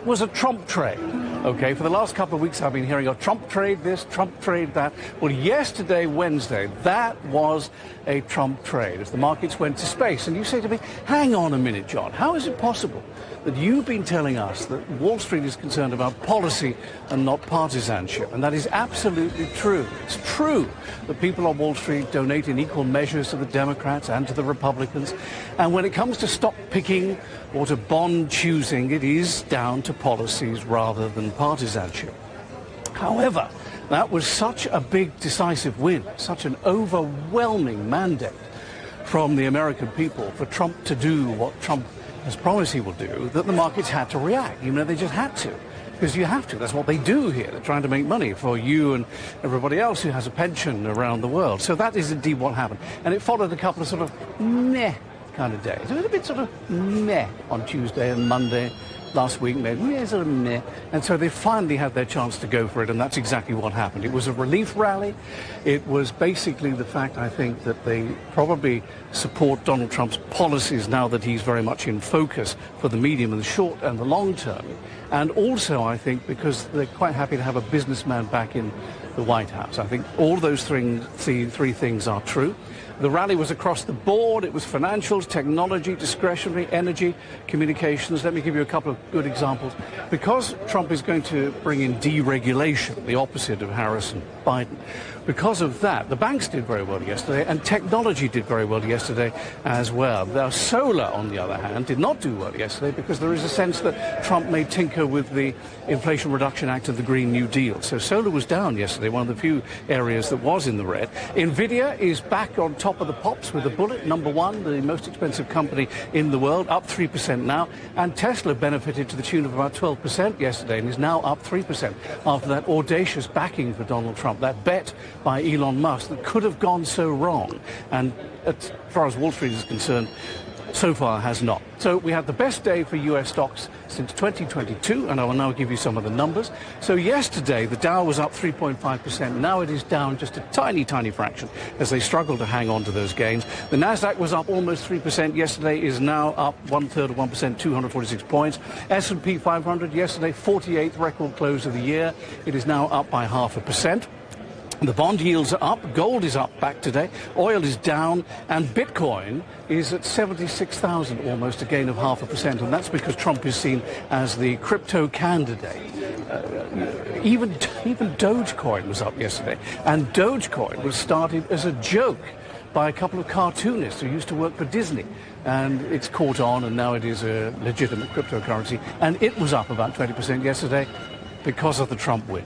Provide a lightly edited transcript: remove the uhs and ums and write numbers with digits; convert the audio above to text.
that was a Trump trade. Okay, for the last couple of weeks I've been hearing a Trump trade this, Trump trade that. Well, yesterday, Wednesday, that was a Trump trade as the markets went to space. And you say to me, hang on a minute, John, how is it possible that you've been telling us that Wall Street is concerned about policy and not partisanship? And that is absolutely true. It's true that people on Wall Street donate in equal measures to the Democrats and to the Republicans. And when it comes to stock picking or to bond choosing, it is down to policies rather than partisanship. However, that was such a big decisive win, such an overwhelming mandate from the American people for Trump to do what Trump has promised he will do, that the markets had to react, even though they just had to. Because you have to. That's what they do here. They're trying to make money for you and everybody else who has a pension around the world. So that is indeed what happened. And it followed a couple of sort of meh kind of days. A little bit sort of meh on Tuesday and Monday. Last week, maybe sort of meh. And so they finally had their chance to go for it, and that's exactly what happened. It was a relief rally. It was basically the fact, I think, that they probably support Donald Trump's policies now that he's very much in focus for the medium and the short and the long term. And also, I think, because they're quite happy to have a businessman back in the White House. I think all those three things are true. The rally was across the board. It was financials, technology, discretionary, energy, communications. Let me give you a couple of good examples. Because Trump is going to bring in deregulation, the opposite of Harris and Biden, because of that, the banks did very well yesterday, and technology did very well yesterday as well. Now, solar, on the other hand, did not do well yesterday because there is a sense that Trump may tinker with the Inflation Reduction Act of the Green New Deal. So solar was down yesterday, one of the few areas that was in the red. Nvidia is back on top of the pops with a bullet, number one, the most expensive company in the world, up 3% now. And Tesla benefited to the tune of about 12% yesterday and is now up 3% after that audacious backing for Donald Trump, that bet by Elon Musk that could have gone so wrong. And as far as Wall Street is concerned, so far has not. So we had the best day for US stocks since 2022, and I will now give you some of the numbers. So yesterday, the Dow was up 3.5%. Now it is down just a tiny, tiny fraction as they struggle to hang on to those gains. The Nasdaq was up almost 3% yesterday, is now up 1/3 of 1%, 246 points. S&P 500 yesterday, 48th record close of the year. It is now up by 0.5%. The bond yields are up, gold is up back today, oil is down, and Bitcoin is at 76,000, almost a gain of 0.5%, and that's because Trump is seen as the crypto candidate. Even Dogecoin was up yesterday, and Dogecoin was started as a joke by a couple of cartoonists who used to work for Disney, and it's caught on, and now it is a legitimate cryptocurrency, and it was up about 20% yesterday because of the Trump win.